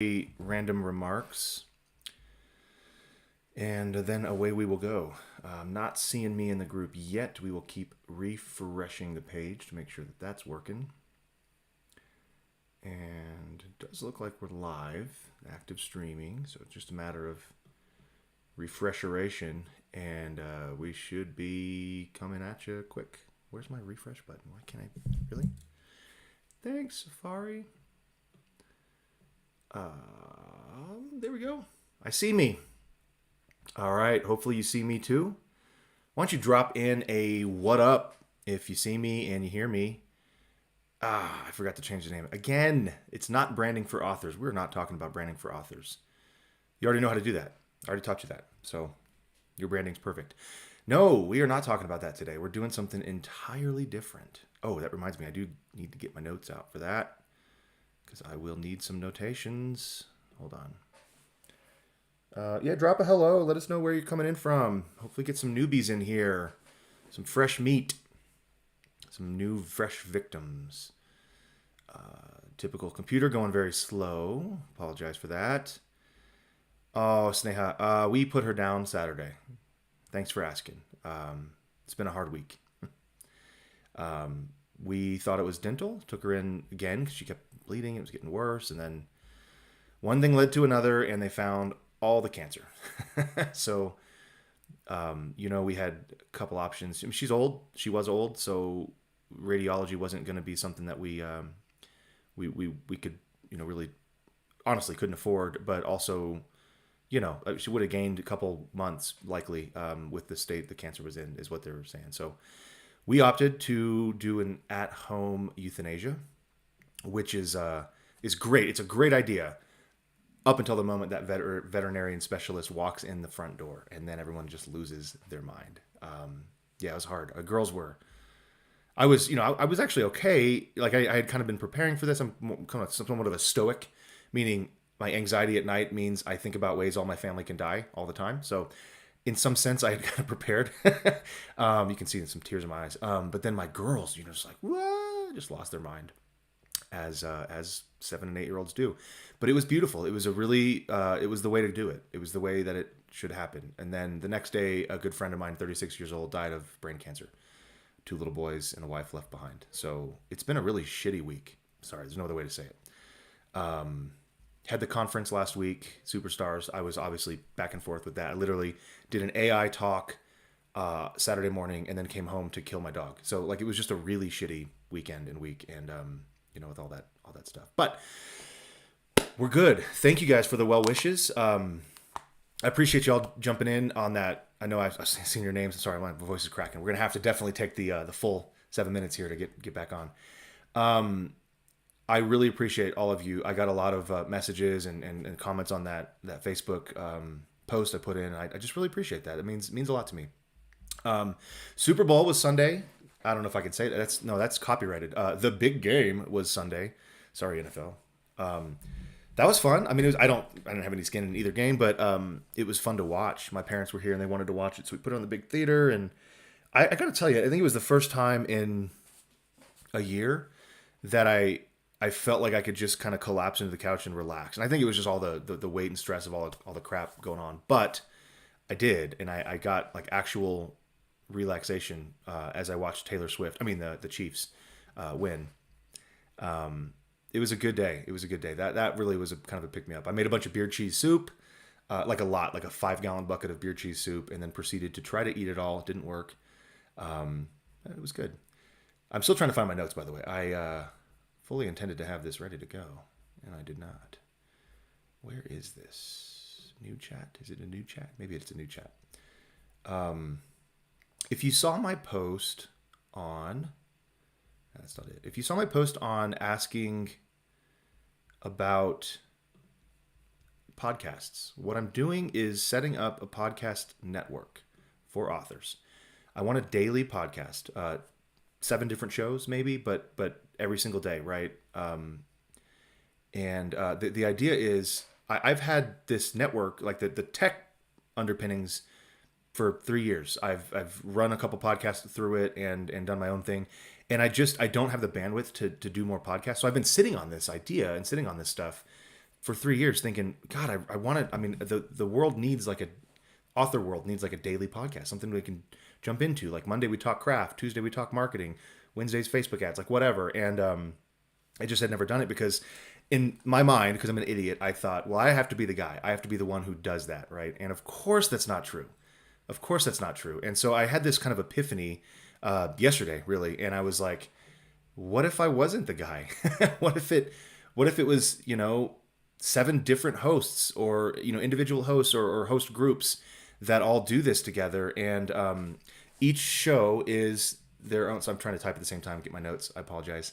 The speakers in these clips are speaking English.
random remarks, and then away we will go. Not seeing me in the group yet. We will keep refreshing the page to make sure that that's working. And it does look like we're live, active streaming, so it's just a matter of refresheration, and we should be coming at you quick. Where's my refresh button? Why can't I? Really? Thanks, Safari. There we go. I see me. All right. Hopefully you see me too. Why don't you drop in a what up if you see me and you hear me. I forgot to change the name. Again, it's not branding for authors. We're not talking about branding for authors. You already know how to do that. I already taught you that. So your branding's perfect. No, we are not talking about that today. We're doing something entirely different. Oh, that reminds me. I do need to get my notes out for that, because I will need some notations. Hold on. Yeah, drop a hello. Let us know where you're coming in from. Hopefully get some newbies in here. Some fresh meat. Some new, fresh victims. Typical computer going very slow. Apologize for that. Oh, Sneha. We put her down Saturday. Thanks for asking. It's been a hard week. We thought it was dental. Took her in again because she kept bleeding. It was getting worse. And then one thing led to another, and they found all the cancer. So, we had a couple options. I mean, she's old. She was old, so radiology wasn't going to be something that we could, really honestly couldn't afford. But also, she would have gained a couple months likely with the state the cancer was in, is what they were saying. So we opted to do an at-home euthanasia, which is great. It's a great idea up until the moment that veterinarian specialist walks in the front door, and then everyone just loses their mind. Yeah, it was hard. Girls were. I was actually okay. Like I had kind of been preparing for this. I'm kind of somewhat of a stoic, meaning my anxiety at night means I think about ways all my family can die all the time. So in some sense, I had kind of prepared. You can see some tears in my eyes. But then my girls, just like, what? Just lost their mind, as 7 and 8-year-olds do. But it was beautiful. It was it was the way to do it. It was the way that it should happen. And then the next day, a good friend of mine, 36 years old, died of brain cancer. 2 little boys and a wife left behind. So it's been a really shitty week. Sorry, there's no other way to say it. Had the conference last week, Superstars. I was obviously back and forth with that. I literally did an AI talk Saturday morning and then came home to kill my dog. So it was just a really shitty weekend and week, and with all that stuff. But we're good. Thank you guys for the well wishes. I appreciate y'all jumping in on that. I know I've seen your names. Sorry, my voice is cracking. We're gonna have to definitely take the full 7 minutes here to get back on. I really appreciate all of you. I got a lot of messages and comments on that Facebook post I put in. I just really appreciate that. It means a lot to me. Super Bowl was Sunday. I don't know if I can say that. That's copyrighted. The big game was Sunday. Sorry, NFL. That was fun. I mean, I don't have any skin in either game, but it was fun to watch. My parents were here and they wanted to watch it, so we put it on the big theater. And I got to tell you, I think it was the first time in a year that I felt like I could just kind of collapse into the couch and relax. And I think it was just all the weight and stress of all the crap going on. But I did, and I got actual relaxation as I watched Taylor Swift. I mean, the Chiefs win. It was a good day. That really was kind of a pick me up. I made a bunch of beer cheese soup, like a 5-gallon bucket of beer cheese soup, and then proceeded to try to eat it all. It didn't work. It was good. I'm still trying to find my notes, by the way. I fully intended to have this ready to go, and I did not. Where is this? New chat? Is it a new chat? Maybe it's a new chat. If you saw my post on... That's not it. If you saw my post on asking about podcasts, what I'm doing is setting up a podcast network for authors. I want a daily podcast, 7 different shows maybe, but every single day, right? The idea is I've had this network, like the tech underpinnings, for 3 years. I've run a couple podcasts through it and done my own thing. And I don't have the bandwidth to do more podcasts. So I've been sitting on this idea and sitting on this stuff for 3 years thinking, God, I wanted, I mean, the world needs like a, author world needs like a daily podcast, something we can jump into. Like Monday we talk craft, Tuesday we talk marketing, Wednesday's Facebook ads, like whatever. And I just had never done it because in my mind, because I'm an idiot, I thought, well, I have to be the guy. I have to be the one who does that, right? And of course that's not true. Of course that's not true. And so I had this kind of epiphany yesterday, really, and I was like, what if I wasn't the guy? What if it was, 7 different hosts or, individual hosts or host groups that all do this together, and each show is their own. So I'm trying to type at the same time, get my notes. I apologize.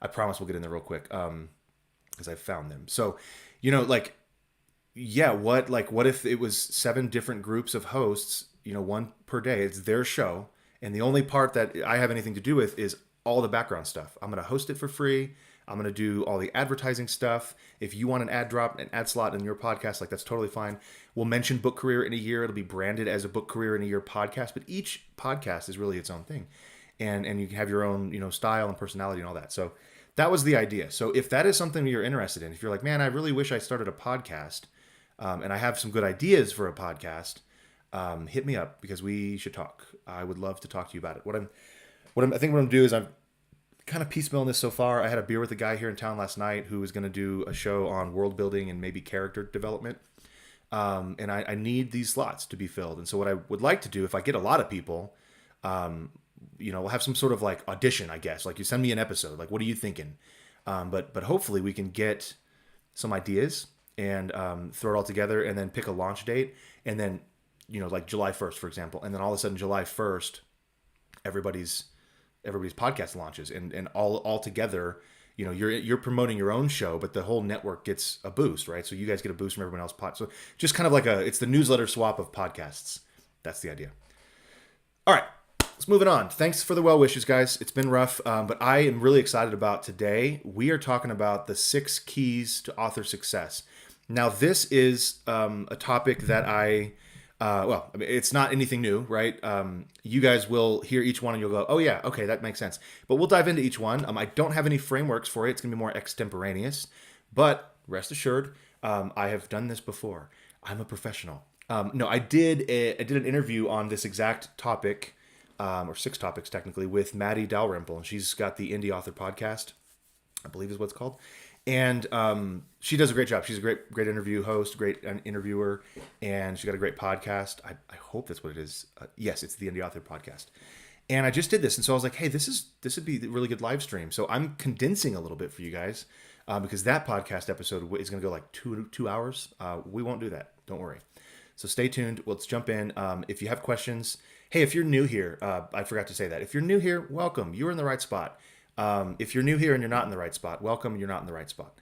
I promise we'll get in there real quick because I found them. So, like, yeah, what if it was 7 different groups of hosts, one per day? It's their show, and the only part that I have anything to do with is all the background stuff. I'm going to host it for free. I'm going to do all the advertising stuff. If you want an ad drop, an ad slot in your podcast, like that's totally fine. We'll mention Book Career in a Year. It'll be branded as a Book Career in a Year podcast, but each podcast is really its own thing. And you can have your own, style and personality and all that. So that was the idea. So if that is something you're interested in, if you're like, man, I really wish I started a podcast and I have some good ideas for a podcast, hit me up because we should talk. I would love to talk to you about it. I think what I'm going to do is I'm kind of piecemealing this so far. I had a beer with a guy here in town last night who was going to do a show on world building and maybe character development. And I need these slots to be filled. And so what I would like to do, if I get a lot of people, we'll have some sort of like audition, I guess. Like you send me an episode, like, what are you thinking? But hopefully we can get some ideas and throw it all together and then pick a launch date. And then, like July 1st, for example. And then all of a sudden, July 1st, everybody's podcast launches and all together, you're promoting your own show, but the whole network gets a boost, right? So you guys get a boost from everyone else. So just kind of like it's the newsletter swap of podcasts. That's the idea. All right, let's move it on. Thanks for the well wishes, guys. It's been rough, but I am really excited about today. We are talking about the 6 keys to author success. Now, this is a topic that it's not anything new, right? You guys will hear each one and you'll go, oh yeah, okay, that makes sense. But we'll dive into each one. I don't have any frameworks for it. It's going to be more extemporaneous. But rest assured, I have done this before. I'm a professional. No, I did an interview on this exact topic, or 6 topics technically, with Maddie Dalrymple, and she's got the Indie Author Podcast, I believe is what it's called. And she does a great job. She's a great interview host, great interviewer, and she's got a great podcast. I hope that's what it is. Yes, it's the Indie Author Podcast. And I just did this, and so I was like, hey, this would be a really good live stream. So I'm condensing a little bit for you guys because that podcast episode is going to go like 2 hours. We won't do that. Don't worry. So stay tuned. Let's jump in. If you have questions, hey, if you're new here, I forgot to say that. If you're new here, welcome. You're in the right spot. If you're new here and you're not in the right spot, welcome. You're not in the right spot.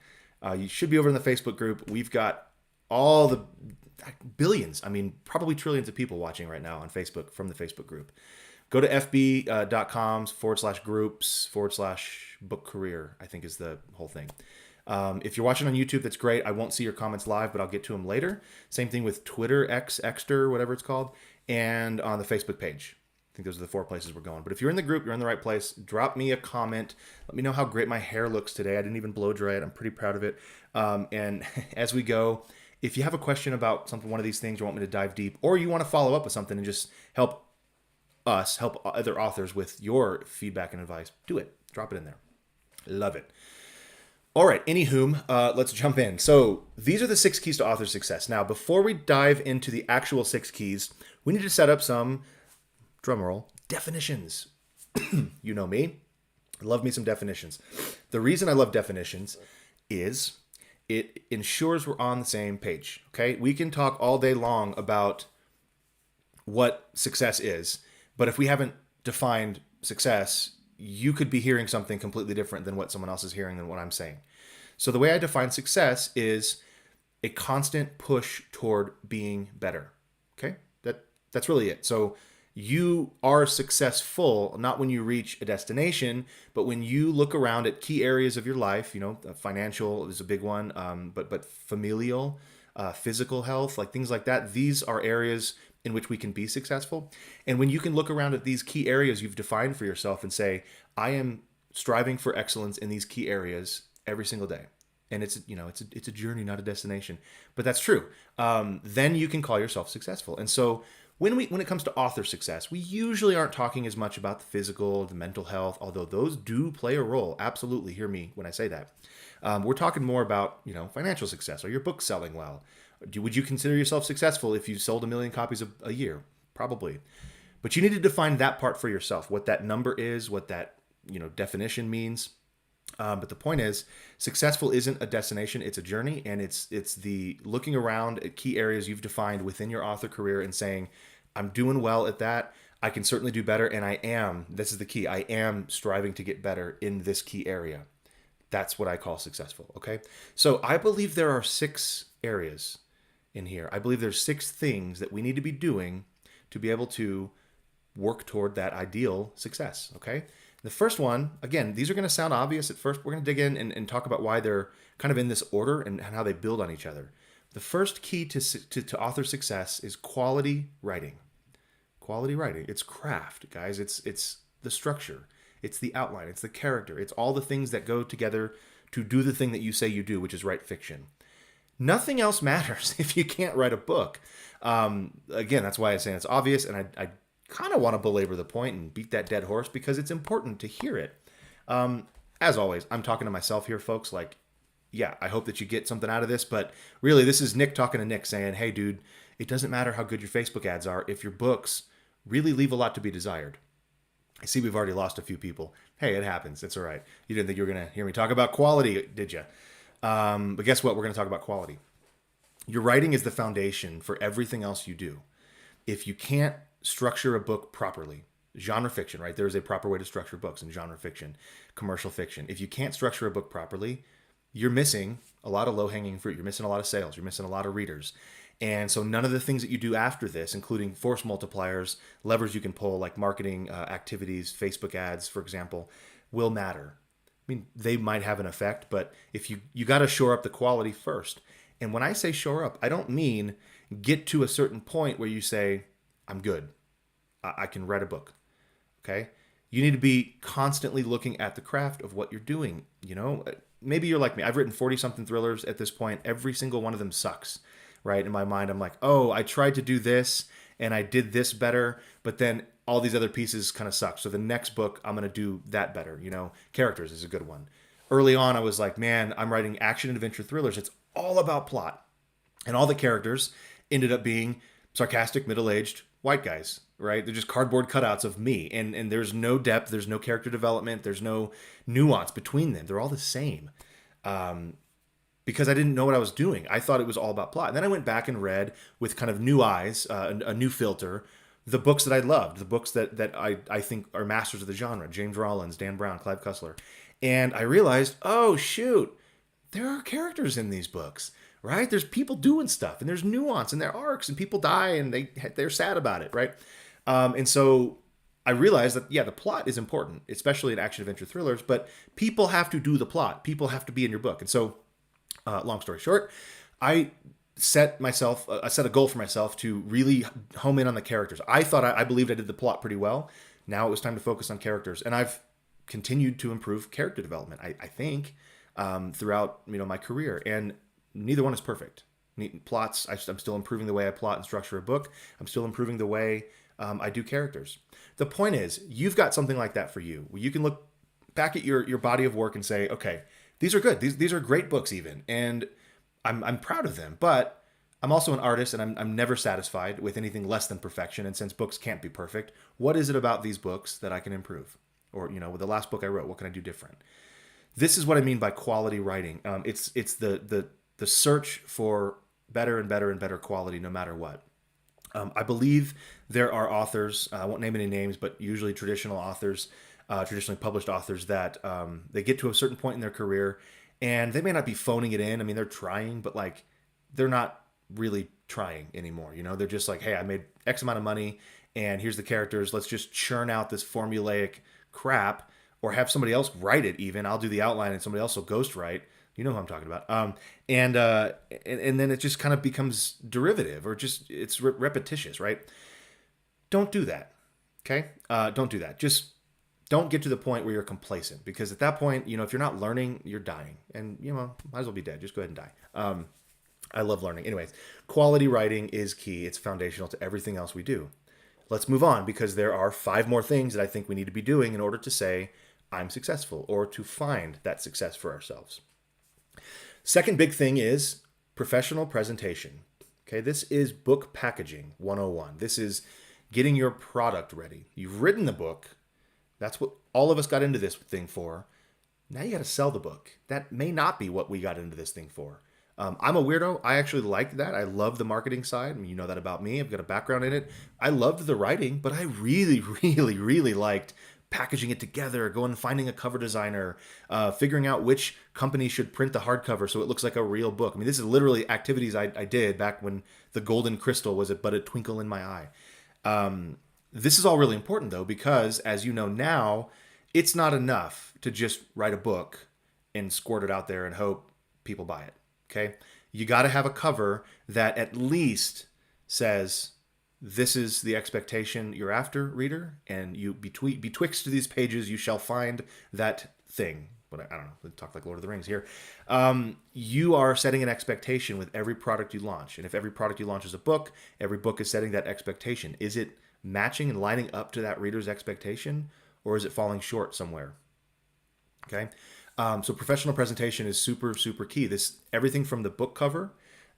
You should be over in the Facebook group. We've got all the billions, probably trillions of people watching right now on Facebook from the Facebook group. Go to fb.com/groups/book career, I think is the whole thing. If you're watching on YouTube, that's great. I won't see your comments live, but I'll get to them later. Same thing with Twitter, Xter, whatever it's called, and on the Facebook page. I think those are the 4 places we're going. But if you're in the group, you're in the right place. Drop me a comment. Let me know how great my hair looks today. I didn't even blow dry it. I'm pretty proud of it. And as we go, if you have a question about one of these things, or want me to dive deep, or you want to follow up with something and just help other authors with your feedback and advice, do it. Drop it in there. Love it. All right, anywho, let's jump in. So these are the 6 keys to author success. Now, before we dive into the actual 6 keys, we need to set up some, drumroll, definitions. You know me. I love me some definitions. The reason I love definitions is it ensures we're on the same page, okay? We can talk all day long about what success is, but if we haven't defined success, you could be hearing something completely different than what someone else is hearing than what I'm saying. So the way I define success is a constant push toward being better. Okay? That's really it. So you are successful not when you reach a destination, but when you look around at key areas of your life. Financial is a big one, but familial, physical health, like things like that. These are areas in which we can be successful. And when you can look around at these key areas you've defined for yourself and say, I am striving for excellence in these key areas every single day. And it's a journey, not a destination. But that's true. Then you can call yourself successful. And so when it comes to author success, we usually aren't talking as much about the physical, the mental health, although those do play a role. Absolutely, hear me when I say that. We're talking more about financial success. Are your books selling well? Would you consider yourself successful if you sold 1 million copies a year? Probably. But you need to define that part for yourself, what that number is, what that definition means. But the point is, successful isn't a destination; it's a journey, and it's the looking around at key areas you've defined within your author career and saying, "I'm doing well at that. I can certainly do better, and I am." This is the key. I am striving to get better in this key area. That's what I call successful. Okay, so I believe there are 6 areas in here. I believe there's 6 things that we need to be doing to be able to work toward that ideal success. Okay. The first one, again, these are going to sound obvious at first. We're going to dig in and talk about why they're kind of in this order and how they build on each other. The first key to author success is quality writing. Quality writing. It's craft, guys. It's the structure. It's the outline. It's the character. It's all the things that go together to do the thing that you say you do, which is write fiction. Nothing else matters if you can't write a book. Again, that's why I'm saying it's obvious, and I kind of want to belabor the point and beat that dead horse because it's important to hear it. As always, I'm talking to myself here, folks. Like, yeah, I hope that you get something out of this, but really this is Nick talking to Nick saying, hey, dude, it doesn't matter how good your Facebook ads are if your books really leave a lot to be desired. I see we've already lost a few people. Hey, it happens. It's all right. You didn't think you were going to hear me talk about quality, did you? But guess what? We're going to talk about quality. Your writing is the foundation for everything else you do. If you can't structure a book properly, genre fiction, right? There's a proper way to structure books in genre fiction, commercial fiction. If you can't structure a book properly, you're missing a lot of low-hanging fruit. You're missing a lot of sales. You're missing a lot of readers. And so none of the things that you do after this, including force multipliers, levers you can pull, like marketing activities, Facebook ads, for example, will matter. I mean, they might have an effect, but if you got to shore up the quality first. And when I say shore up, I don't mean get to a certain point where you say, I'm good. I can write a book. Okay? You need to be constantly looking at the craft of what you're doing. Maybe you're like me. I've written 40-something thrillers at this point. Every single one of them sucks, right? In my mind, I'm like, oh, I tried to do this and I did this better, but then all these other pieces kind of suck. So the next book, I'm going to do that better. Characters is a good one. Early on, I was like, man, I'm writing action and adventure thrillers. It's all about plot. And all the characters ended up being sarcastic, middle-aged white guys, right? They're just cardboard cutouts of me. And there's no depth, there's no character development, there's no nuance between them. They're all the same. Because I didn't know what I was doing. I thought it was all about plot. And then I went back and read with kind of new eyes, a new filter, the books that I loved, the books that I think are masters of the genre, James Rollins, Dan Brown, Clive Cussler. And I realized, oh, shoot, there are characters in these books, right? There's people doing stuff, and there's nuance, and there are arcs, and people die, and they're sad about it, right? And so I realized that, yeah, the plot is important, especially in action-adventure thrillers, but people have to do the plot. People have to be in your book. And so, long story short, I set a goal for myself to really home in on the characters. I believed I did the plot pretty well. Now it was time to focus on characters, and I've continued to improve character development, I think, throughout my career. And neither one is perfect. Plots, I'm still improving the way I plot and structure a book. I'm still improving the way I do characters. The point is, you've got something like that for you. You can look back at your body of work and say, okay, these are good. These are great books even. And I'm proud of them. But I'm also an artist, and I'm never satisfied with anything less than perfection. And since books can't be perfect, what is it about these books that I can improve? Or, with the last book I wrote, what can I do different? This is what I mean by quality writing. It's the search for better and better and better quality no matter what. I believe there are authors, I won't name any names, but usually traditional authors, traditionally published authors that they get to a certain point in their career and they may not be phoning it in. I mean, they're trying, but they're not really trying anymore. They're just like, hey, I made X amount of money and here's the characters. Let's just churn out this formulaic crap or have somebody else write it even. I'll do the outline and somebody else will ghostwrite. You know who I'm talking about. And then it just kind of becomes derivative or just it's repetitious, right? Don't do that. Okay? Don't do that. Just don't get to the point where you're complacent, because at that point, if you're not learning, you're dying, and might as well be dead. Just go ahead and die. I love learning. Anyways, quality writing is key. It's foundational to everything else we do. Let's move on, because there are 5 more things that I think we need to be doing in order to say I'm successful, or to find that success for ourselves. Second big thing is professional presentation. Okay, this is book packaging 101. This is getting your product ready. You've written the book. That's what all of us got into this thing for. Now you got to sell the book. That may not be what we got into this thing for. I'm a weirdo. I actually like that. I love the marketing side. I mean, you know that about me. I've got a background in it. I loved the writing, but I really, really, really liked packaging it together, going and finding a cover designer, figuring out which company should print the hardcover so it looks like a real book. I mean, this is literally activities I did back when the golden crystal was but a twinkle in my eye. This is all really important, though, because as you know now, it's not enough to just write a book and squirt it out there and hope people buy it. Okay, you got to have a cover that at least says, this is the expectation you're after, reader, and you betwixt these pages you shall find that thing. But I don't know, we talk like Lord of the Rings here. You are setting an expectation with every product you launch. And if every product you launch is a book, every book is setting that expectation. Is it matching and lining up to that reader's expectation, or is it falling short somewhere? Okay. So professional presentation is super, super key. Everything from the book cover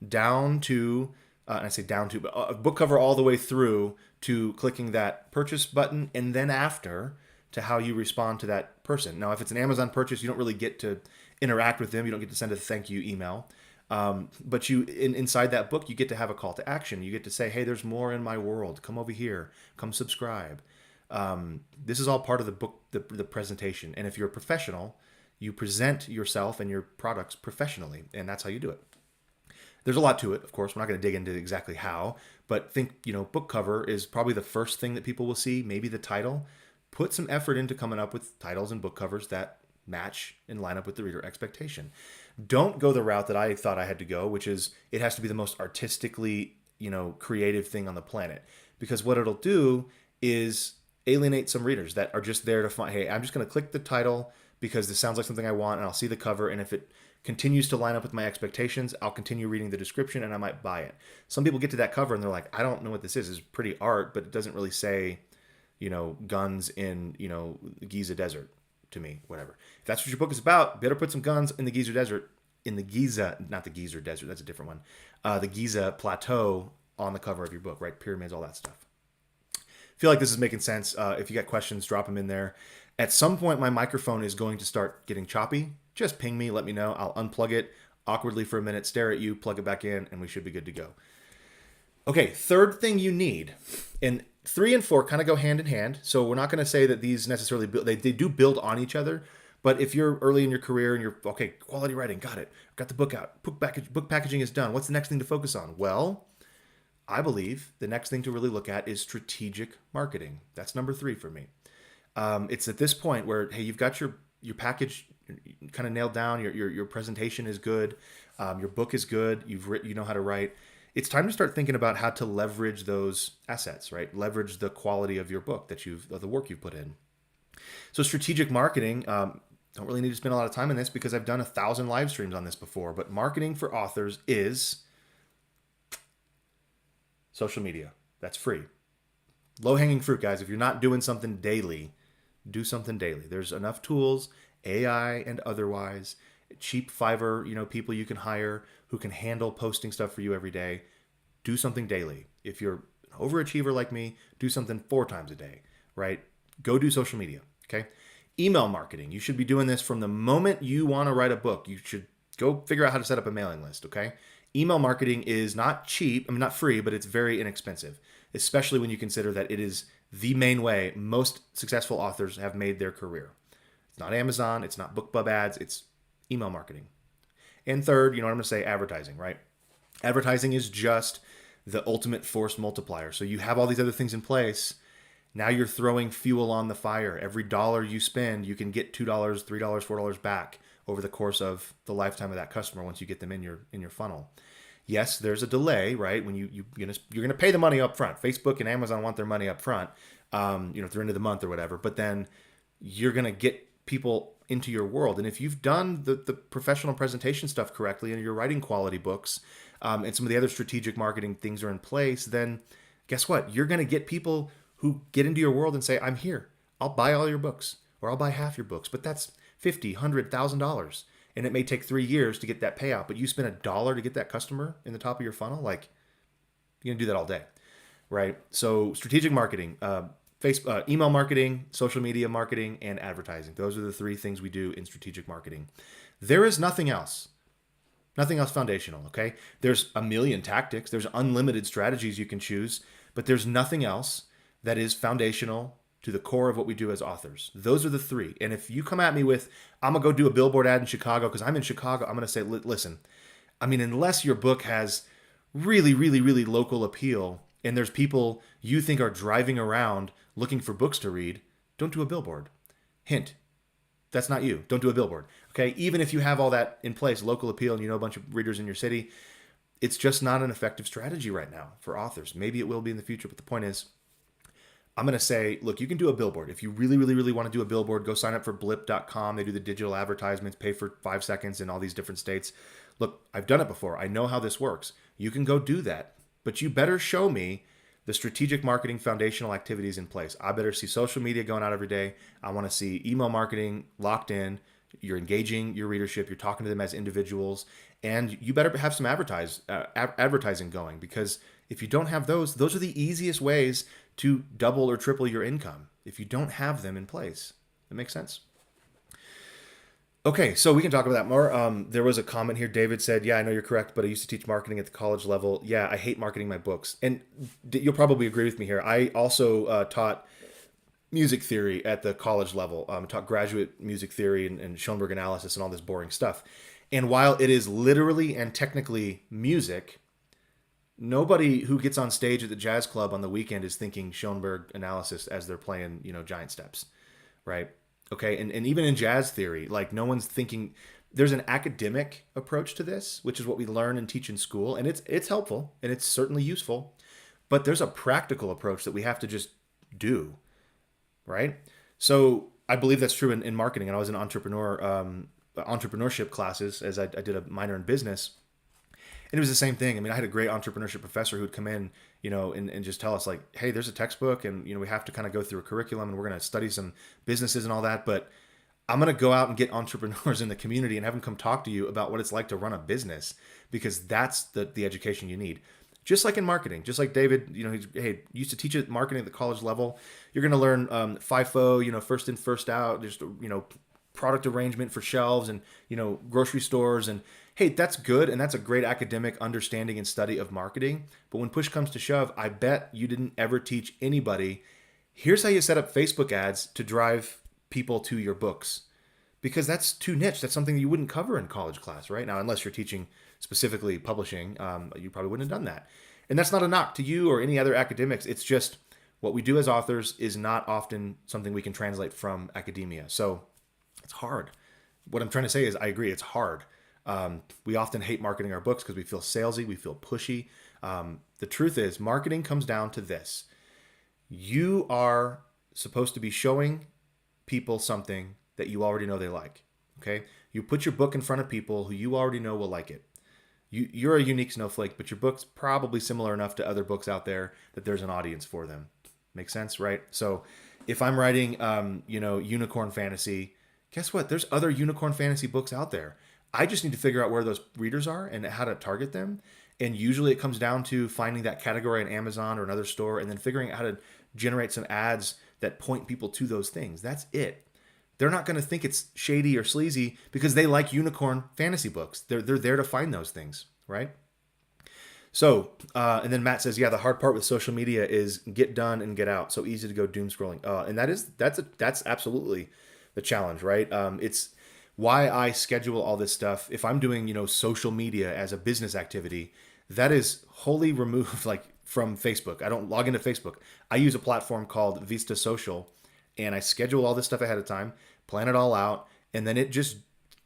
down to, and I say down to, but book cover all the way through to clicking that purchase button, and then after to how you respond to that person. Now, if it's an Amazon purchase, you don't really get to interact with them. You don't get to send a thank you email. But inside that book, you get to have a call to action. You get to say, hey, there's more in my world. Come over here. Come subscribe. This is all part of the book, the presentation. And if you're a professional, you present yourself and your products professionally, and that's how you do it. There's a lot to it, of course. We're not going to dig into exactly how, but think, book cover is probably the first thing that people will see, maybe the title. Put some effort into coming up with titles and book covers that match and line up with the reader expectation. Don't go the route that I thought I had to go, which is it has to be the most artistically, creative thing on the planet. Because what it'll do is alienate some readers that are just there to find, hey, I'm just going to click the title because this sounds like something I want, and I'll see the cover, and if it continues to line up with my expectations, I'll continue reading the description and I might buy it. Some people get to that cover and they're like, I don't know what this is. It's pretty art, but it doesn't really say, guns in, the Giza Desert to me, whatever. If that's what your book is about, better put some guns in the Giza Desert, not the Giza Desert, that's a different one, the Giza Plateau on the cover of your book, right? Pyramids, all that stuff. Feel like this is making sense. If you got questions, drop them in there. At some point, my microphone is going to start getting choppy. Just ping me, let me know. I'll unplug it awkwardly for a minute, stare at you, plug it back in, and we should be good to go. Okay, third thing you need, and 3 and 4 kind of go hand in hand. So we're not going to say that these necessarily they do build on each other. But if you're early in your career and you're okay, quality writing, got it, got the book out, book packaging is done. What's the next thing to focus on? Well, I believe the next thing to really look at is strategic marketing. That's number 3 for me. It's at this point where, hey, you've got your package kind of nailed down. Your presentation is good. Your book is good. You know how to write. It's time to start thinking about how to leverage those assets, right? Leverage the quality of your book of the work you've put in. So strategic marketing, don't really need to spend a lot of time on this because I've done 1,000 live streams on this before, but marketing for authors is social media. That's free. Low-hanging fruit, guys. If you're not doing something daily, do something daily. There's enough tools, AI and otherwise, cheap Fiverr, people you can hire who can handle posting stuff for you every day. Do something daily. If you're an overachiever like me, do something 4 times a day, right? Go do social media, okay? Email marketing. You should be doing this from the moment you want to write a book. You should go figure out how to set up a mailing list, okay? Email marketing is not cheap, not free, but it's very inexpensive, especially when you consider that it is the main way most successful authors have made their career. It's not Amazon, it's not BookBub ads, it's email marketing. And third, I'm going to say advertising, right? Advertising is just the ultimate force multiplier. So you have all these other things in place. Now you're throwing fuel on the fire. Every dollar you spend, you can get $2, $3, $4 back over the course of the lifetime of that customer once you get them in your funnel. Yes, there's a delay, right? When you're going to pay the money up front. Facebook and Amazon want their money up front, at the end of the month or whatever. But then you're going to get people into your world. And if you've done the professional presentation stuff correctly and you're writing quality books, and some of the other strategic marketing things are in place, then guess what? You're going to get people who get into your world and say, I'm here. I'll buy all your books, or I'll buy half your books. But that's $50, $100,000. And it may take 3 years to get that payout, but you spend $1 to get that customer in the top of your funnel. Like, you're going to do that all day, right? So strategic marketing, Facebook, email marketing, social media marketing, and advertising. Those are the 3 things we do in strategic marketing. There is nothing else. Nothing else foundational, okay? There's a million tactics. There's unlimited strategies you can choose, but there's nothing else that is foundational to the core of what we do as authors. Those are the 3. And if you come at me with, I'm going to go do a billboard ad in Chicago because I'm in Chicago, I'm going to say, listen, I mean, unless your book has really, really, really local appeal and there's people you think are driving around looking for books to read, don't do a billboard. Hint, that's not you. Don't do a billboard. Okay? Even if you have all that in place, local appeal, and you know a bunch of readers in your city, it's just not an effective strategy right now for authors. Maybe it will be in the future, but the point is, I'm going to say, look, you can do a billboard. If you really, really, really want to do a billboard, go sign up for blip.com. They do the digital advertisements, pay for 5 seconds in all these different states. Look, I've done it before. I know how this works. You can go do that, but you better show me the strategic marketing foundational activities in place. I better see social media going out every day. I want to see email marketing locked in. You're engaging your readership. You're talking to them as individuals, and you better have some advertising going, because if you don't have those are the easiest ways to double or triple your income if you don't have them in place. That makes sense? Okay, so we can talk about that more. There was a comment here. David said, yeah, I know you're correct, but I used to teach marketing at the college level. Yeah, I hate marketing my books. And you'll probably agree with me here. I also taught music theory at the college level. Taught graduate music theory and Schoenberg analysis and all this boring stuff. And while it is literally and technically music, nobody who gets on stage at the jazz club on the weekend is thinking Schoenberg analysis as they're playing, giant steps, right? Okay, and even in jazz theory, like, no one's thinking. There's an academic approach to this, which is what we learn and teach in school, and it's helpful and it's certainly useful, but there's a practical approach that we have to just do, right? So I believe that's true in marketing, and I was in entrepreneurship classes as I did a minor in business. And it was the same thing. I mean, I had a great entrepreneurship professor who would come in, and just tell us, like, hey, there's a textbook, and, we have to kind of go through a curriculum, and we're going to study some businesses and all that. But I'm going to go out and get entrepreneurs in the community and have them come talk to you about what it's like to run a business, because that's the education you need. Just like in marketing, just like David, used to teach at marketing at the college level. You're going to learn FIFO, first in, first out, just, product arrangement for shelves and, grocery stores. And hey, that's good, and that's a great academic understanding and study of marketing. But when push comes to shove, I bet you didn't ever teach anybody, here's how you set up Facebook ads to drive people to your books. Because that's too niche. That's something you wouldn't cover in college class, right? Now, unless you're teaching specifically publishing, you probably wouldn't have done that. And that's not a knock to you or any other academics. It's just what we do as authors is not often something we can translate from academia. So it's hard. What I'm trying to say is, I agree, it's hard. We often hate marketing our books because we feel salesy, we feel pushy. The truth is, marketing comes down to this. You are supposed to be showing people something that you already know they like. Okay? You put your book in front of people who you already know will like it. You're a unique snowflake, but your book's probably similar enough to other books out there that there's an audience for them. Make sense, right? So if I'm writing, unicorn fantasy, guess what? There's other unicorn fantasy books out there. I just need to figure out where those readers are and how to target them. And usually it comes down to finding that category on Amazon or another store, and then figuring out how to generate some ads that point people to those things. That's it. They're not going to think it's shady or sleazy because they like unicorn fantasy books. They're there to find those things, right? So, and then Matt says, yeah, the hard part with social media is get done and get out. So easy to go doom scrolling. And that's absolutely the challenge, right? It's why I schedule all this stuff. If I'm doing, social media as a business activity, that is wholly removed, like, from Facebook. I don't log into Facebook. I use a platform called Vista Social, and I schedule all this stuff ahead of time, plan it all out, and then it just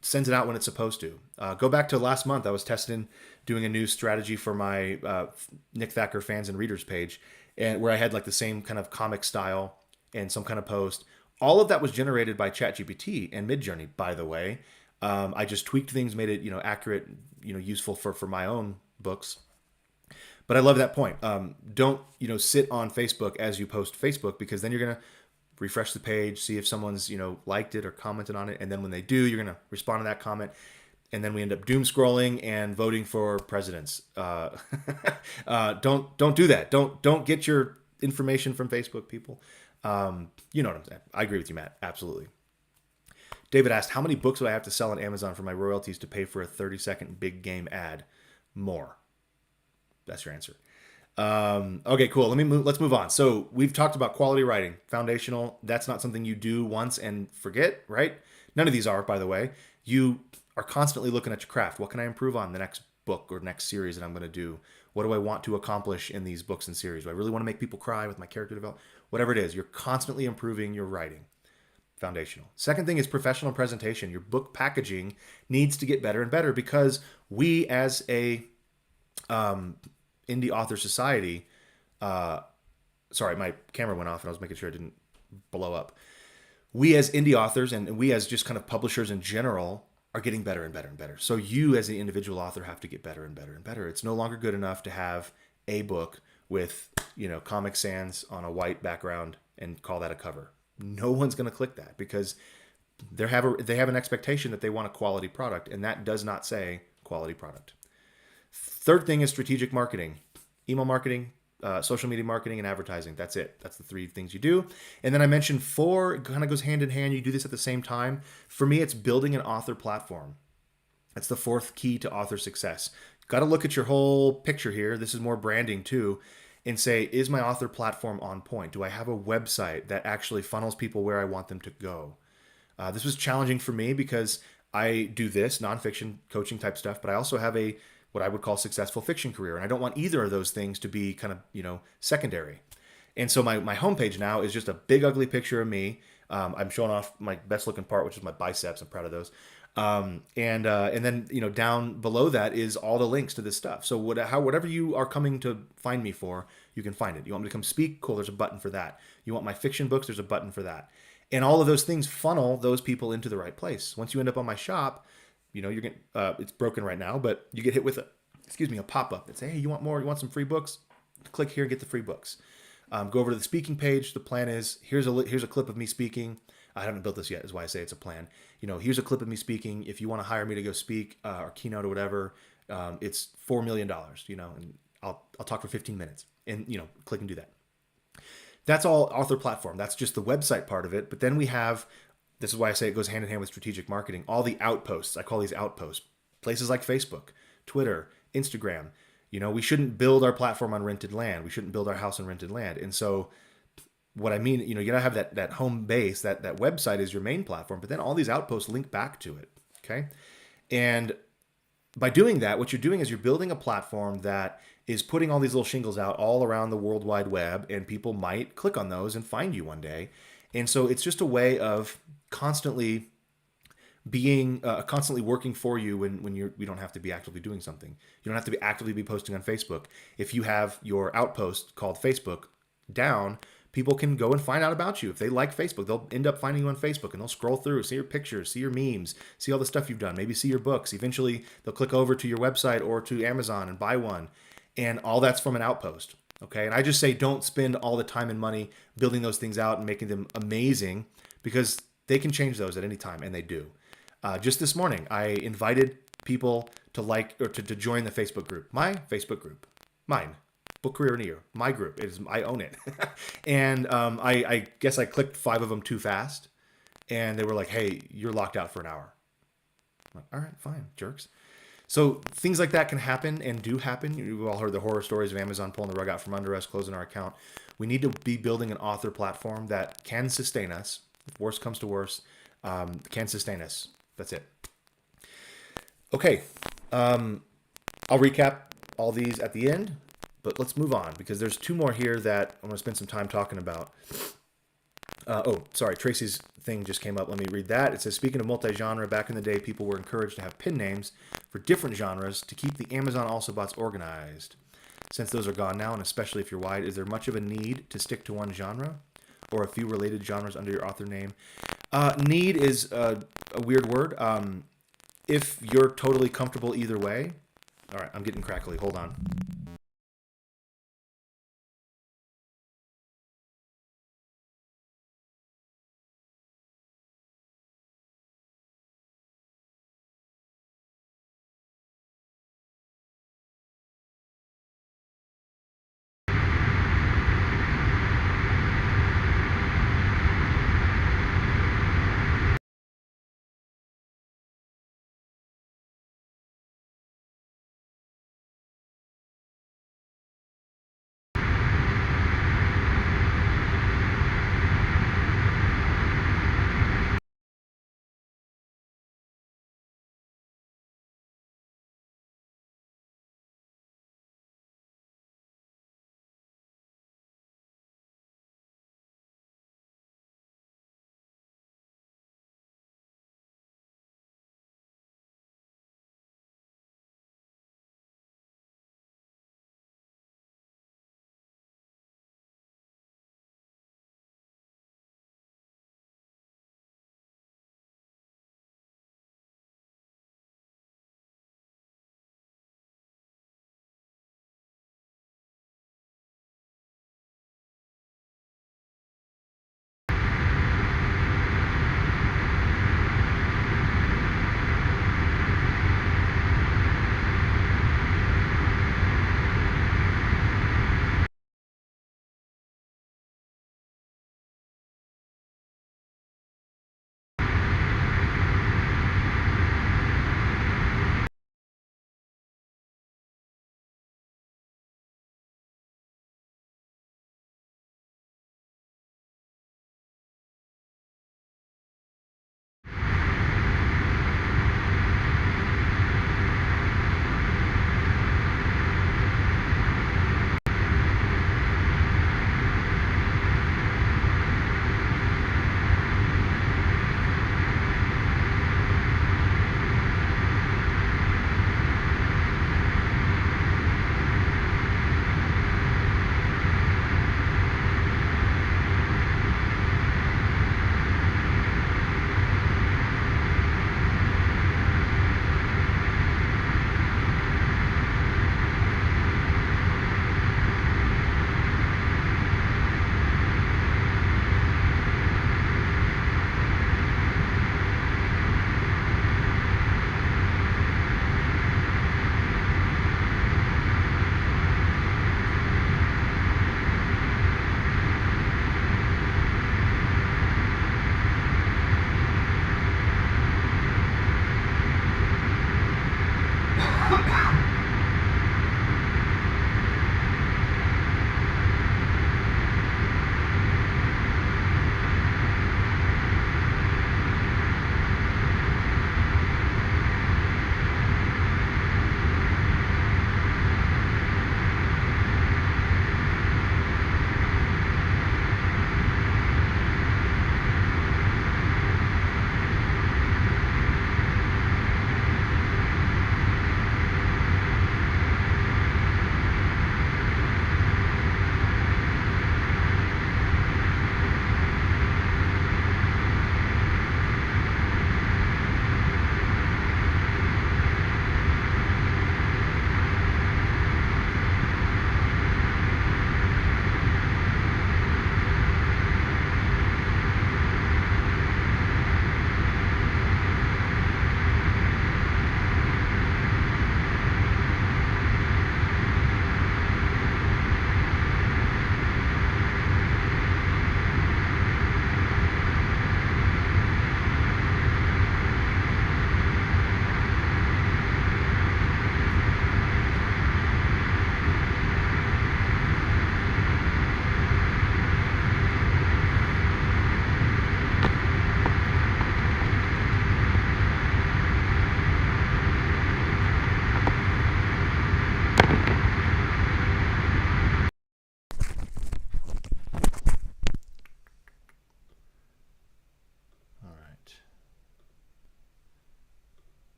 sends it out when it's supposed to. Go back to last month. I was testing doing a new strategy for my Nick Thacker fans and readers page, and where I had, like, the same kind of comic style and some kind of post, All of that was generated by ChatGPT and Midjourney, by the way. I just tweaked things, made it, accurate, useful for my own books. But I love that point. Don't, sit on Facebook as you post Facebook, because then you're going to refresh the page, see if someone's, liked it or commented on it. And then when they do, you're going to respond to that comment. And then we end up doom scrolling and voting for presidents. Don't do that. Don't get your information from Facebook, people. You know what I'm saying. I agree with you, Matt. Absolutely. David asked, how many books do I have to sell on Amazon for my royalties to pay for a 30-second big game ad? More. That's your answer. Okay, cool. Let's move on. So we've talked about quality writing, foundational. That's not something you do once and forget, right? None of these are, by the way. You are constantly looking at your craft. What can I improve on the next book or next series that I'm going to do? What do I want to accomplish in these books and series? Do I really want to make people cry with my character development? Whatever it is, you're constantly improving your writing. Foundational. Second thing is professional presentation. Your book packaging needs to get better and better, because we as a indie author society, sorry, my camera went off and I was making sure it didn't blow up. We as indie authors and we as just kind of publishers in general are getting better and better and better. So you as the individual author have to get better and better and better. It's no longer good enough to have a book with, Comic Sans on a white background and call that a cover. No one's going to click that, because they have an expectation that they want a quality product, and that does not say quality product. Third thing is strategic marketing, email marketing, social media marketing, and advertising. That's it. That's the three things you do. And then I mentioned 4, it kind of goes hand in hand. You do this at the same time. For me, it's building an author platform. That's the 4th key to author success. Got to look at your whole picture here. This is more branding too. And say, is my author platform on point? Do I have a website that actually funnels people where I want them to go? This was challenging for me because I do this nonfiction coaching type stuff, but I also have what I would call successful fiction career. And I don't want either of those things to be kind of, secondary. And so my homepage now is just a big, ugly picture of me. I'm showing off my best looking part, which is my biceps. I'm proud of those. And then, down below that is all the links to this stuff. So whatever you are coming to find me for, you can find it. You want me to come speak? Cool. There's a button for that. You want my fiction books? There's a button for that. And all of those things funnel those people into the right place. Once you end up on my shop, you're getting, it's broken right now, but you get hit with a pop-up that say, hey, you want more? You want some free books? Click here and get the free books. Go over to the speaking page. The plan is, here's a clip of me speaking. I haven't built this yet, is why I say it's a plan. Here's a clip of me speaking. If you want to hire me to go speak or keynote or whatever, it's $4 million, and I'll talk for 15 minutes and, click and do that. That's all author platform. That's just the website part of it. But then we have, this is why I say it goes hand in hand with strategic marketing, all the outposts. I call these outposts. Places like Facebook, Twitter, Instagram. We shouldn't build our platform on rented land. We shouldn't build our house on rented land. And so what I mean, you gotta have that home base, that website is your main platform, but then all these outposts link back to it. Okay. And by doing that, what you're doing is you're building a platform that is putting all these little shingles out all around the World Wide Web, and people might click on those and find you one day. And so it's just a way of constantly working for you when we don't have to be actively doing something. You don't have to be actively posting on Facebook. If you have your outpost called Facebook down, people can go and find out about you. If they like Facebook, they'll end up finding you on Facebook, and they'll scroll through, see your pictures, see your memes, see all the stuff you've done, maybe see your books. Eventually, they'll click over to your website or to Amazon and buy one. And all that's from an outpost. Okay. And I just say, don't spend all the time and money building those things out and making them amazing, because they can change those at any time, and they do. Just this morning, I invited people to join the Facebook group, my Facebook group, mine, Book Career in a Year, my group. I own it. And I guess I clicked 5 of them too fast, and they were like, hey, you're locked out for an hour. I'm like, all right, fine, jerks. So things like that can happen and do happen. You've all heard the horror stories of Amazon pulling the rug out from under us, closing our account. We need to be building an author platform that can sustain us. If worst comes to worst, can sustain us. That's it. Okay. I'll recap all these at the end, but let's move on, because there's 2 more here that I'm going to spend some time talking about. Tracy's thing just came up. Let me read that. It says, speaking of multi-genre, back in the day, people were encouraged to have pin names for different genres to keep the Amazon also bots organized. Since those are gone now, and especially if you're wide, is there much of a need to stick to one genre? or a few related genres under your author name. Need is a weird word. If you're totally comfortable either way. All right, I'm getting crackly. Hold on.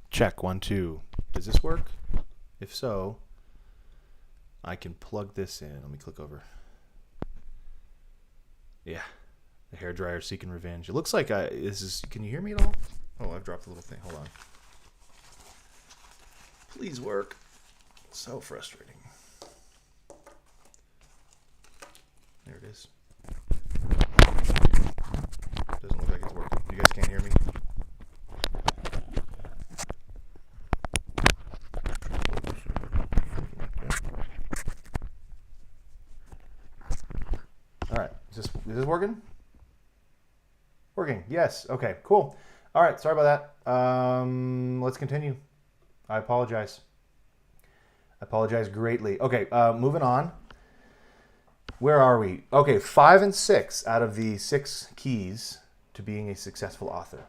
Check, 1, 2. Does this work? If so, I can plug this in. Let me click over. Yeah, the hairdryer seeking revenge. It looks like this is. Can you hear me at all? Oh, I've dropped the little thing. Hold on. Please work. So frustrating. There it is. Doesn't look like it's working. You guys can't hear me? All right. Is this working? Working. Yes. Okay, cool. All right. Sorry about that. Let's continue. I apologize. I apologize greatly. Okay, moving on. Where are we? Okay, 5 and 6 out of the 6 keys to being a successful author.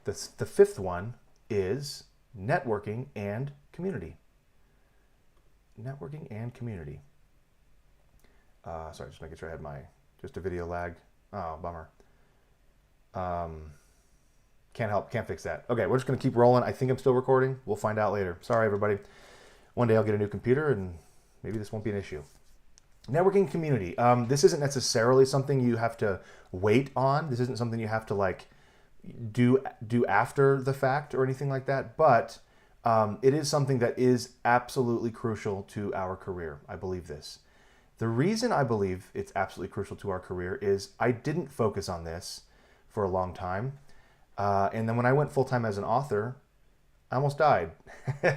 The 5th one is networking and community. Networking and community. Sorry, just making sure I had just a video lag. Oh, bummer. Can't fix that. Okay, we're just going to keep rolling. I think I'm still recording. We'll find out later. Sorry, everybody. One day I'll get a new computer and maybe this won't be an issue. Networking community. This isn't necessarily something you have to wait on. This isn't something you have to like do after the fact or anything like that. But it is something that is absolutely crucial to our career. I believe this. The reason I believe it's absolutely crucial to our career is I didn't focus on this for a long time. And then when I went full-time as an author, I almost died.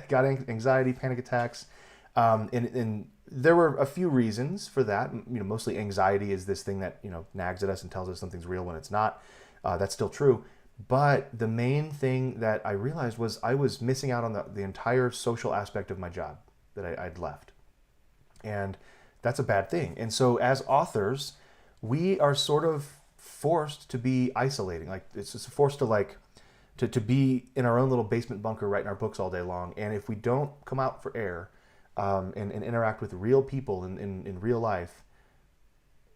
Got anxiety, panic attacks. And there were a few reasons for that. Mostly anxiety is this thing that, nags at us and tells us something's real when it's not. That's still true. But the main thing that I realized was I was missing out on the entire social aspect of my job that I'd left. And that's a bad thing. And so as authors, we are sort of forced to be isolating. Like it's just forced to be in our own little basement bunker writing our books all day long. And if we don't come out for air and interact with real people in real life,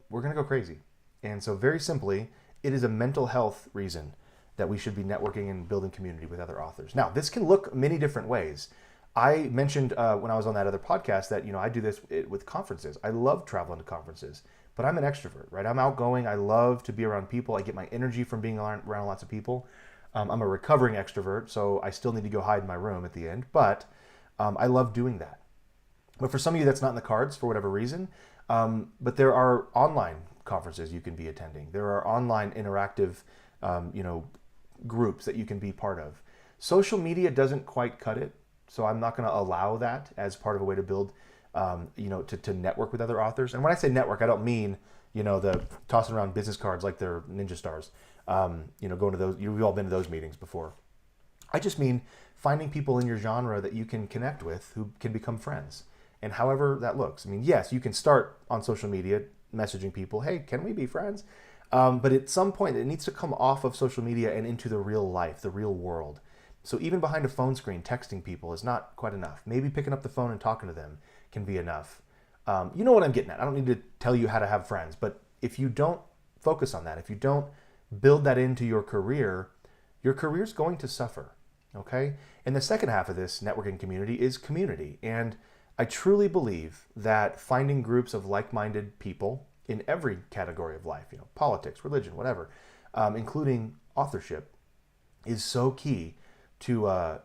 we're going to go crazy. And so very simply, it is a mental health reason that we should be networking and building community with other authors. Now, this can look many different ways. I mentioned when I was on that other podcast that, I do this with conferences. I love traveling to conferences, but I'm an extrovert, right? I'm outgoing. I love to be around people. I get my energy from being around lots of people. I'm a recovering extrovert, so I still need to go hide in my room at the end, but I love doing that. But for some of you, that's not in the cards for whatever reason. But there are online conferences you can be attending. There are online interactive, groups that you can be part of. Social media doesn't quite cut it, so I'm not going to allow that as part of a way to build, to network with other authors. And when I say network, I don't mean, the tossing around business cards like they're ninja stars. Going to those, you've all been to those meetings before. I just mean finding people in your genre that you can connect with who can become friends. And however that looks. I mean, yes, you can start on social media messaging people, hey, can we be friends? But at some point, it needs to come off of social media and into the real life, the real world. So even behind a phone screen, texting people is not quite enough. Maybe picking up the phone and talking to them can be enough. You know what I'm getting at. I don't need to tell you how to have friends. But if you don't focus on that, if you don't build that into your career's going to suffer, okay? And the second half of this networking community is community. And I truly believe that finding groups of like-minded people in every category of life, politics, religion, whatever, including authorship, is so key to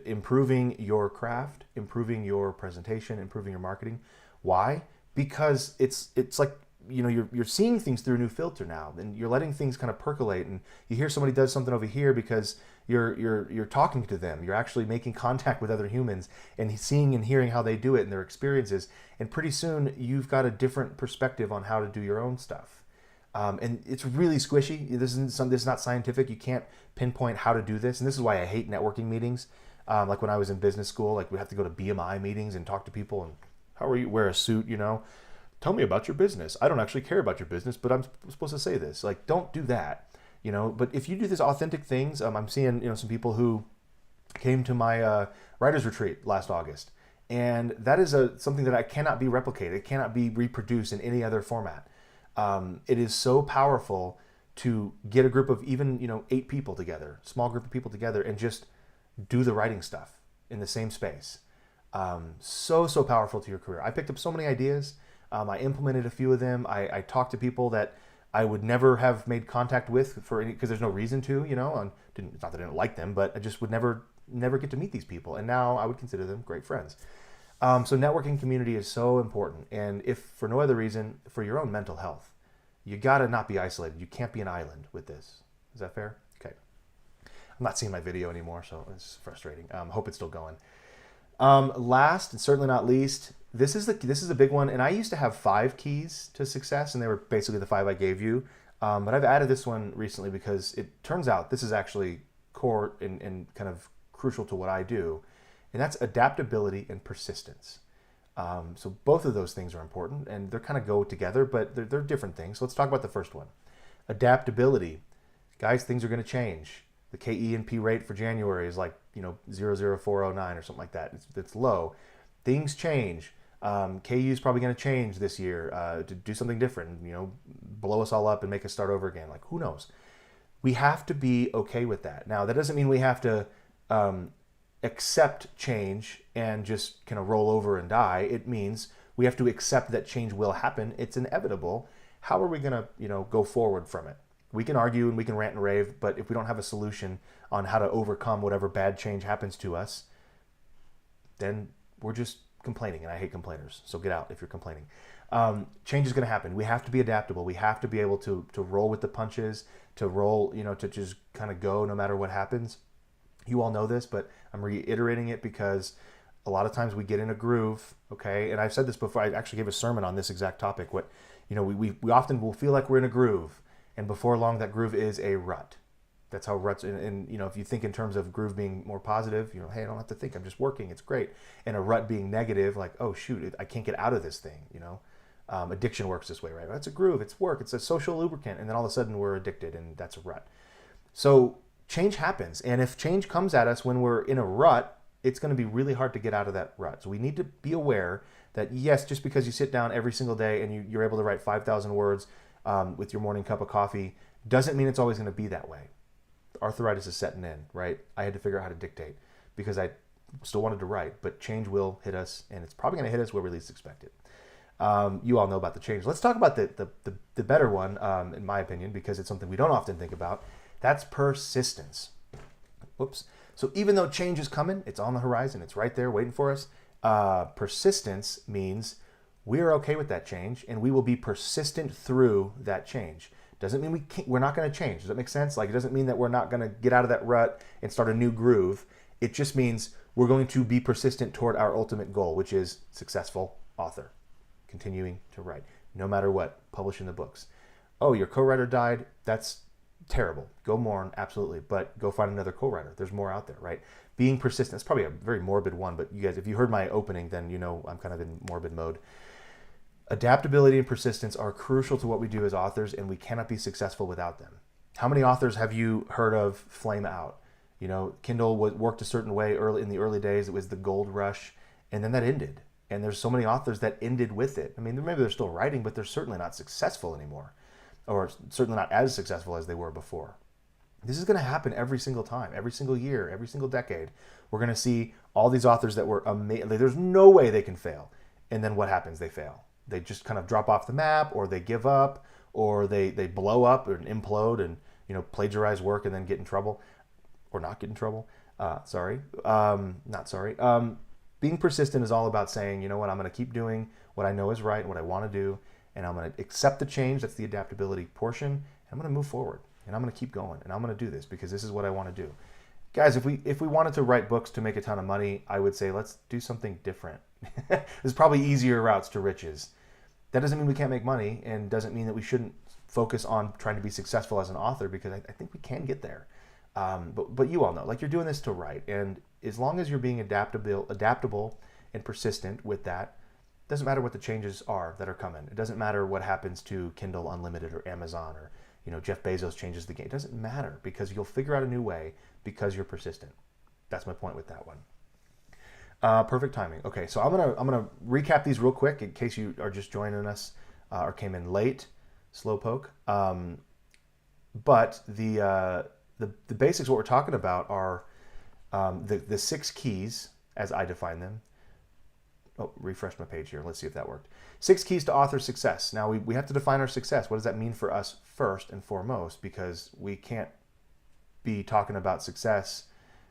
improving your craft, improving your presentation, improving your marketing. Why? Because it's like, you're seeing things through a new filter now, and you're letting things kind of percolate, and you hear somebody does something over here because you're talking to them. You're actually making contact with other humans and seeing and hearing how they do it and their experiences. And pretty soon you've got a different perspective on how to do your own stuff. And it's really squishy. This is not scientific. You can't pinpoint how to do this. And this is why I hate networking meetings. Like when I was in business school, like we have to go to BMI meetings and talk to people and how are you, wear a suit, tell me about your business. I don't actually care about your business, but I'm supposed to say this. Like, don't do that. But if you do these authentic things, I'm seeing, some people who came to my writer's retreat last August. And that is something that cannot be replicated. It cannot be reproduced in any other format. It is so powerful to get a group of even, 8 people together, small group of people together, and just do the writing stuff in the same space. So powerful to your career. I picked up so many ideas. I implemented a few of them. I talked to people that I would never have made contact with for any, because there's no reason to, you know, and it's not that I didn't like them, but I just would never get to meet these people. And now I would consider them great friends. So networking community is so important. And if for no other reason, for your own mental health, you got to not be isolated. You can't be an island with this. Is that fair? Okay. I'm not seeing my video anymore, so it's frustrating. Hope it's still going. Last and certainly not least, this is a big one. And I used to have 5 keys to success, and they were basically the 5 I gave you. But I've added this one recently because it turns out this is actually core and kind of crucial to what I do. And that's adaptability and persistence. So both of those things are important, and they're kind of go together, but they're different things. So let's talk about the first one. Adaptability. Guys, things are going to change. The KE&P rate for January is like, 0.00409 or something like that. It's low. Things change. KU is probably going to change this year to do something different, blow us all up and make us start over again. Like, who knows? We have to be okay with that. Now, that doesn't mean we have to accept change and just kind of roll over and die. It means we have to accept that change will happen. It's inevitable. How are we going to, go forward from it? We can argue and we can rant and rave, but if we don't have a solution on how to overcome whatever bad change happens to us, then we're just complaining, and I hate complainers. So get out if you're complaining. Change is going to happen. We have to be adaptable. We have to be able to roll with the punches, to roll, to just kind of go no matter what happens. You all know this, but I'm reiterating it because a lot of times we get in a groove, okay? And I've said this before. I actually gave a sermon on this exact topic. We often will feel like we're in a groove, and before long that groove is a rut. That's how ruts, and if you think in terms of groove being more positive, hey, I don't have to think, I'm just working, it's great. And a rut being negative, like, oh shoot, I can't get out of this thing, Addiction works this way, right? That's a groove, it's work, it's a social lubricant, and then all of a sudden we're addicted, and that's a rut. So change happens, and if change comes at us when we're in a rut, it's going to be really hard to get out of that rut. So we need to be aware that, yes, just because you sit down every single day and you're able to write 5,000 words with your morning cup of coffee, doesn't mean it's always going to be that way. Arthritis is setting in, right? I had to figure out how to dictate because I still wanted to write, but change will hit us, and it's probably going to hit us where we least expect it. You all know about the change. Let's talk about the better one, in my opinion, because it's something we don't often think about. That's persistence. Whoops. So even though change is coming, it's on the horizon, it's right there waiting for us. Persistence means we're okay with that change, and we will be persistent through that change. Doesn't mean we're not going to change. Does that make sense? Like, it doesn't mean that we're not going to get out of that rut and start a new groove. It just means we're going to be persistent toward our ultimate goal, which is successful author, continuing to write, no matter what, publishing the books. Oh, your co-writer died. That's terrible. Go mourn, absolutely, but go find another co-writer. There's more out there, right? Being persistent. It's probably a very morbid one, but you guys, if you heard my opening, then I'm kind of in morbid mode. Adaptability and persistence are crucial to what we do as authors, and we cannot be successful without them. How many authors have you heard of flame out? Kindle worked a certain way in the early days. It was the gold rush, and then that ended. And there's so many authors that ended with it. I mean, maybe they're still writing, but they're certainly not successful anymore, or certainly not as successful as they were before. This is going to happen every single time, every single year, every single decade. We're going to see all these authors that were amazing. There's no way they can fail. And then what happens? They fail. They just kind of drop off the map, or they give up, or they blow up and implode and plagiarize work and then get in trouble, or not get in trouble. Not sorry. Being persistent is all about saying, I'm going to keep doing what I know is right and what I want to do, and I'm going to accept the change. That's the adaptability portion. And I'm going to move forward, and I'm going to keep going, and I'm going to do this because this is what I want to do. Guys, if we wanted to write books to make a ton of money, I would say let's do something different. There's probably easier routes to riches. That doesn't mean we can't make money, and doesn't mean that we shouldn't focus on trying to be successful as an author, because I think we can get there. But you all know, like, you're doing this to write, and as long as you're being adaptable and persistent with that, it doesn't matter what the changes are that are coming. It doesn't matter what happens to Kindle Unlimited or Amazon, or Jeff Bezos changes the game. It doesn't matter, because you'll figure out a new way because you're persistent. That's my point with that one. Perfect timing. Okay, so I'm gonna recap these real quick in case you are just joining us or came in late. Slowpoke. But the basics, what we're talking about, are the 6 keys as I define them. Oh, refresh my page here. Let's see if that worked. 6 keys to author success. Now we have to define our success. What does that mean for us first and foremost? Because we can't be talking about success.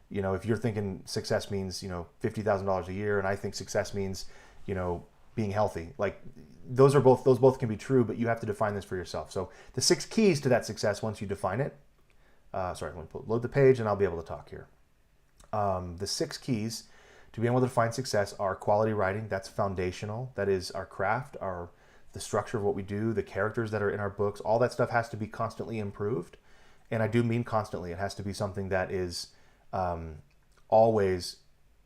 You know, if you're thinking success means, you know, $50,000 a year, and I think success means, you know, being healthy. Like those both can be true, but you have to define this for yourself. So the 6 keys to that success, once you define it, sorry, I'm going to load the page and I'll be able to talk here. The 6 keys to be able to define success are quality writing. That's foundational. That is our craft, the structure of what we do, the characters that are in our books. All that stuff has to be constantly improved. And I do mean constantly. It has to be something that is always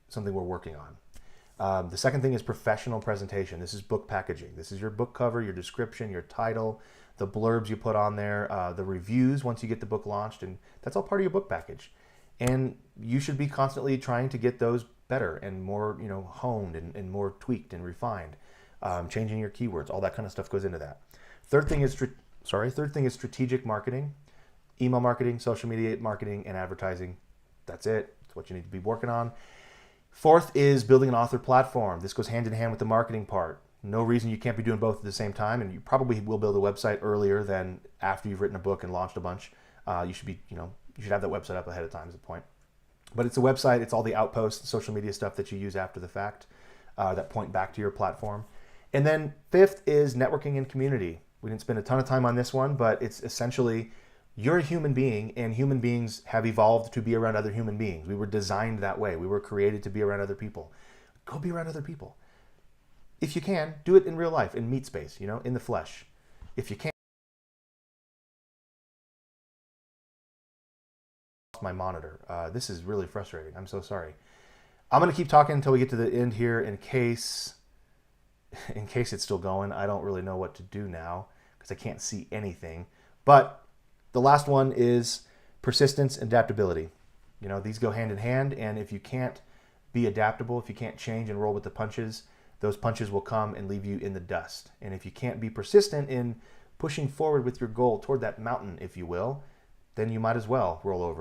something we're working on. The second thing is professional presentation. This is book packaging. This is your book cover, your description, your title, the blurbs you put on there, the reviews once you get the book launched, and that's all part of your book package. And you should be constantly trying to get those better and more, you know, honed and more tweaked and refined. Changing your keywords, all that kind of stuff goes into that. Third thing is strategic marketing, email marketing, social media marketing, and advertising. That's it. That's what you need to be working on. Fourth is building an author platform. This goes hand in hand with the marketing part. No reason you can't be doing both at the same time, and you probably will build a website earlier than after you've written a book and launched a bunch. You should have that website up ahead of time is the point. But it's a website. It's all the outposts, social media stuff that you use after the fact that point back to your platform. And then fifth is networking and community. We didn't spend a ton of time on this one, but it's essentially you're a human being, and human beings have evolved to be around other human beings. We were designed that way. We were created to be around other people. Go be around other people. If you can, do it in real life, in meat space, you know, in the flesh. If you can't, my monitor. This is really frustrating. I'm so sorry. I'm going to keep talking until we get to the end here in case it's still going. I don't really know what to do now because I can't see anything. But the last one is persistence and adaptability. You know, these go hand in hand, and if you can't be adaptable, if you can't change and roll with the punches, those punches will come and leave you in the dust. And if you can't be persistent in pushing forward with your goal toward that mountain, if you will, then you might as well roll over.